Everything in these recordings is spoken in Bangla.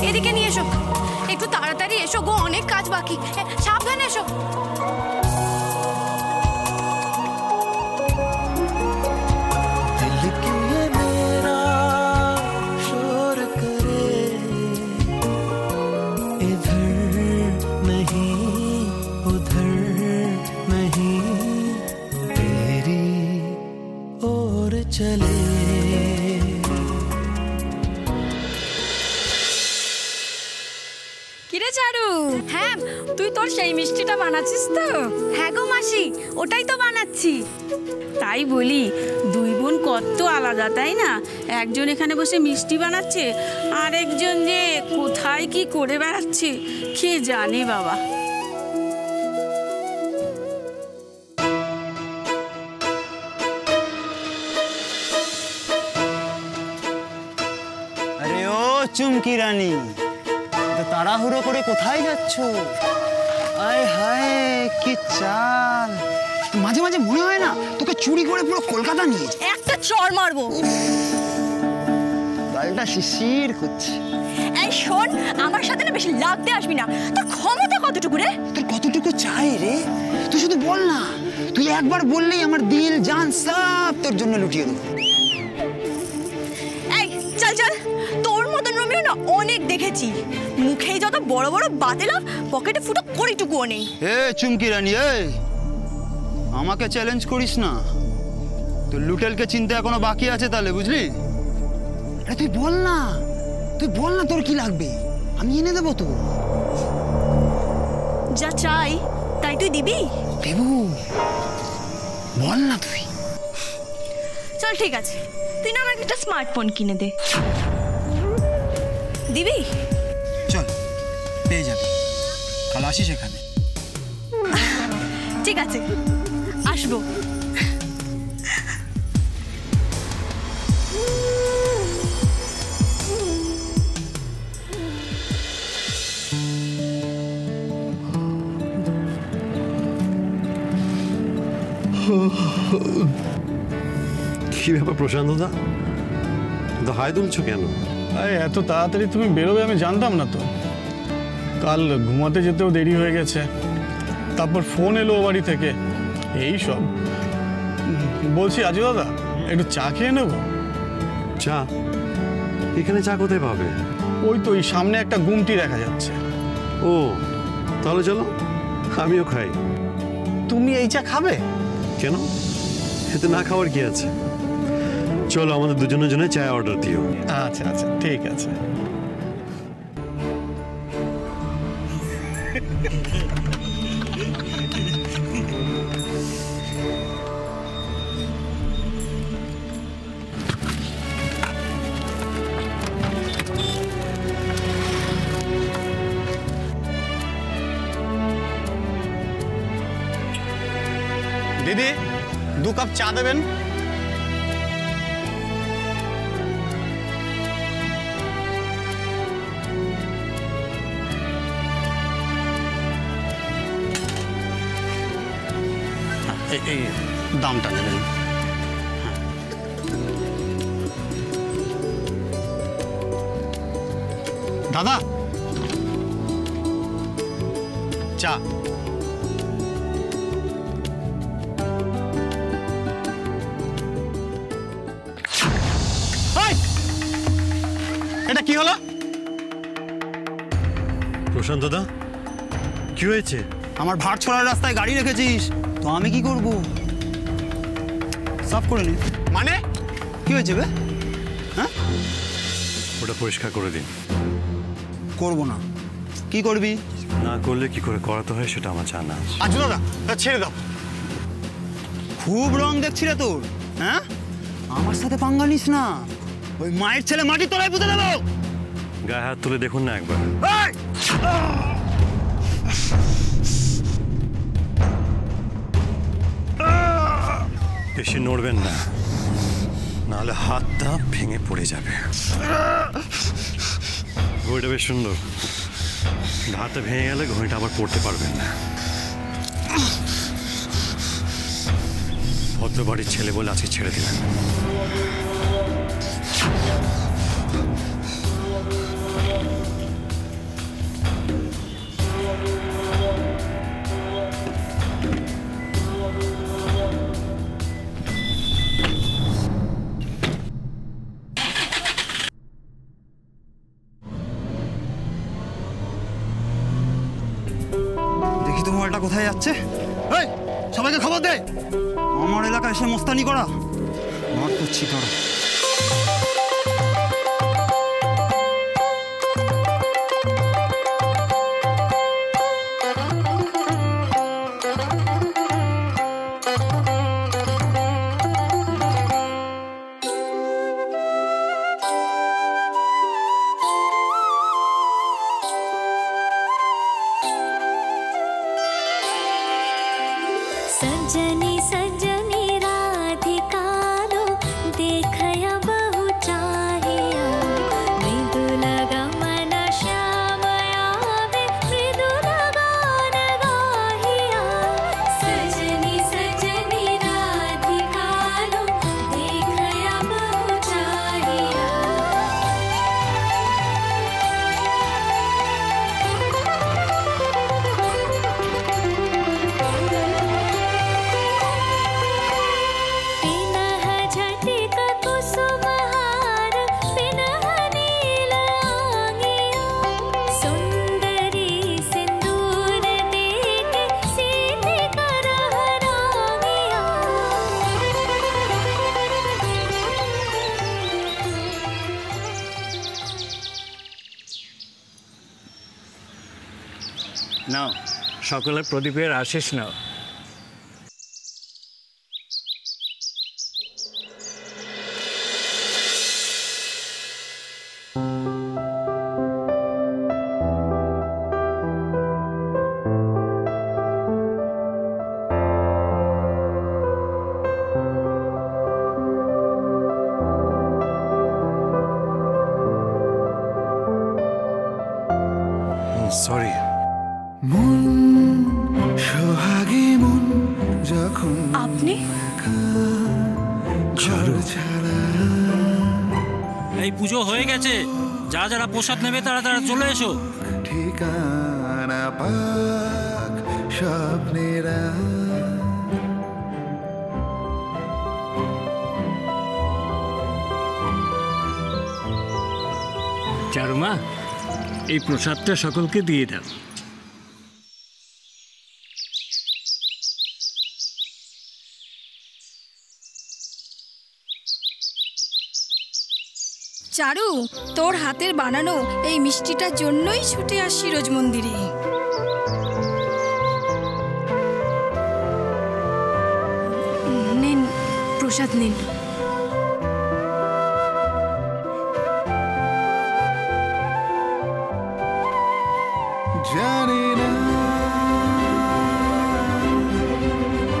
এদিকে নিয়ে এসো, একটু তাড়াতাড়ি এসো গো, অনেক কাজ বাকি। সাবধানে এসো। কিরে চারু, হ্যাঁ তুই তোর সেই মিষ্টিটা বানাচ্ছিস তো? হ্যাঁ গো মাসি, ওটাই তো বানাচ্ছি। তাই বলি, দুই বোন কত আলাদা তাই না? একজন এখানে বসে মিষ্টি বানাচ্ছে, আর একজন যে কোথায় কি করে বেড়াচ্ছে কে জানে বাবা। আরে ও চুমকি রানী, তাড়াহুড়ো করে কোথায় যাচ্ছ? আয় হায় কি চাল! মাঝে মাঝে মনে হয় না তোকে চুরি করে পুরো কলকাতা নিয়ে একটা চড় মারবো। গালটা শিশির করছে। এই শোন, আমার সাথে না বেশি লাগতে আসবি না। তোর ক্ষমতা কতটুকু রে? তোর কতটুকু চাই রে? তুই শুধু বল না, তুই একবার বললেই আমার দিল জান সব তোর জন্য লুটিয়ে দেবো। এই চল চল, তোর মতন রোমিও না অনেক দেখেছি। মুখেই যত বড় বড় বাতেলা, পকেটে ফুটো করিটুকুও নেই। এ চুমকি রানী, এই আমাকে চ্যালেঞ্জ করিস না। তোর লুটেলকে চিনতে এখনো বাকি আছে তাহলে, বুঝলি? আরে তুই বল না, তুই বল না তোর কি লাগবে, আমি এনে দেবো তো। যা চাই তাই তুই দিবি? দেবু, বল না তুই। চল ঠিক আছে, তুই না আমাকে একটা স্মার্টফোন কিনে দে। দিবি? চল, পেয়ে যাবি। কাল আসিস এখানে। ঠিক আছে, আসবো। কি ব্যাপার প্রশান্ত দা, তো হাই তুলছো কেন? আরে এত তাড়াতাড়ি তুমি বেরোবে আমি জানতাম না তো। কাল ঘুমাতে যেতেও দেরি হয়ে গেছে, তারপর ফোন এলো ও বাড়ি থেকে, এই সব। বলছি আজু দাদা, একটু চা খেয়ে নেবো? চা? এখানে চা কোথায় পাবে? ওই তো, ওই সামনে একটা গুমটি দেখা যাচ্ছে। ও তাহলে চলো, আমিও খাই। তুমি এই চা খাবে? কেন, এতে না খাওয়ার কি আছে? চলো আমাদের দুজনের জন্য চা অর্ডার দিও। আচ্ছা আচ্ছা ঠিক আছে। দিদি, 2 কাপ চা দেবেন। এই দামটা নেবেন। দাদা, চা। এটা কি হলো? প্রশান্ত দা, কি হয়েছে? আমার ভাড় ছড়ার রাস্তায় গাড়ি রেখেছিস তো আমি কি করব? সাফ করে নে। মানে কি হয়েছে বে? হ্যাঁ, ওটা পরিষ্কার করে দিন। করবো না। কি করবি? না করলে কি করে করাতে হয় সেটা আমার জানা আছে। আজু দাদা, ছেড়ে দাও। খুব রং দেখছি রে তোর। হ্যাঁ, আমার সাথে পাঙ্গা নিস না, ওই মায়ের ছেলে মাটির তলায় পুঁতে দেবো। গায়ে হাত তুলে দেখুন না একবার। বেশি নড়বেন না, নাহলে হাতটা ভেঙে পড়ে যাবে। ঘড়িটা বেশ সুন্দর, হাতটা ভেঙে গেলে ঘড়িটা আবার পড়তে পারবেন না। ভদ্রবাড়ির ছেলে বলে আজকে ছেড়ে দিলেন। ভূত মালটা কোথায় যাচ্ছে? এই সবাইকে খবর দে, আমার এলাকায় এসে মস্তানি করা মার করছি তোরা। सजनी सजनी राधिकालो देखया बहु चाहिया मृदुल गमन श्यामया वे मृदुल गान गाहिया सजनी सजनी राधिकालो देखया बहु चाहिया নাও সকলের প্রদীপের আশিস নাও। সরি। আপনি? এই পুজো হয়ে গেছে, যারা যারা প্রসাদ নেবে তারা তারা চলে এসো। ঠিকানা পাক স্বপ্নেরা চারুমা, এই প্রসাদটা সকলকে দিয়ে দাও। চারু, তোর হাতের বানানো এই মিষ্টিটার জন্যই ছুটে আসি রোজ মন্দিরে। নিন প্রসাদ নিন। জানি না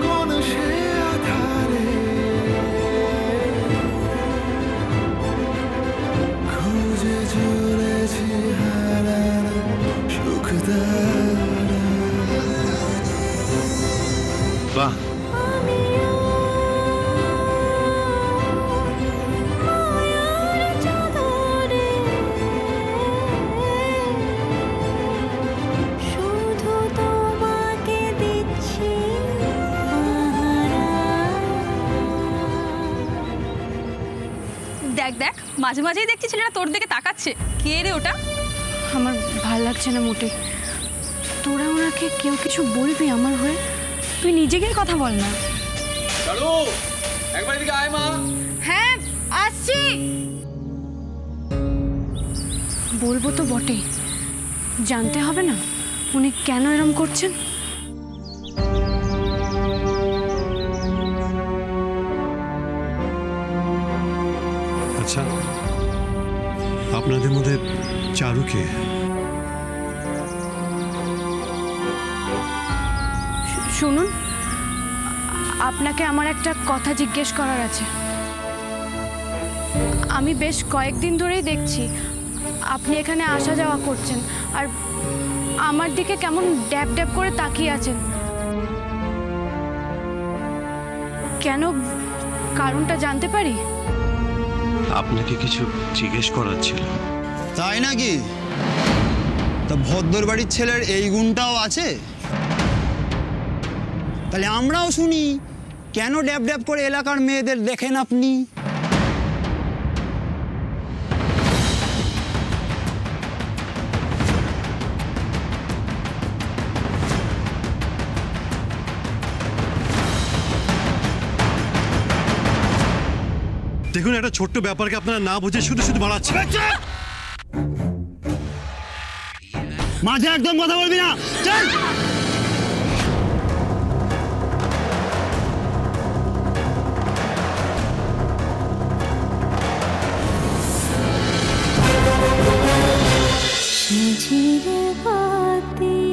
কোন সে আধারে খুঁজে চলেছি হারানো সুখদারা। বাহ, দেখ দেখ, মাঝে মাঝেই দেখছি ছেলেটা তোর দিকে তাকাচ্ছে। কে রে ওটা? আমার ভাল লাগছে না মোটে। তোরা ওনাকে কেউ কিছু বলবি আমার হয়ে? তুই নিজে গিয়ে কথা বল না। হ্যাঁ আসছি। বলবো তো বটে, জানতে হবে না উনি কেন এরম করছেন। আচ্ছা, আপনাদের মধ্যে চারুকে? শুনুন, আপনাকে আমার একটা কথা জিজ্ঞেস করার আছে। আমি বেশ কয়েকদিন ধরেই দেখছি আপনি এখানে আসা যাওয়া করছেন, আর আমার দিকে কেমন ড্যাব ড্যাব করে তাকিয়ে আছেন। কেন, কারণটা জানতে পারি? আপনাকে কিছু জিজ্ঞেস করার ছিল। তাই নাকি? তা ভদ্র বাড়ির ছেলের এই গুণটাও আছে? তাহলে আমরাও শুনি, কেন ড্যাব ড্যাব করে এলাকার মেয়েদের দেখেন আপনি? দেখুন, একটা ছোট্ট ব্যাপারকে আপনারা না বুঝে শুধু শুধু বাড়াচ্ছেন। মাঝে একদম কথা বলবি না, চল। सजल बातें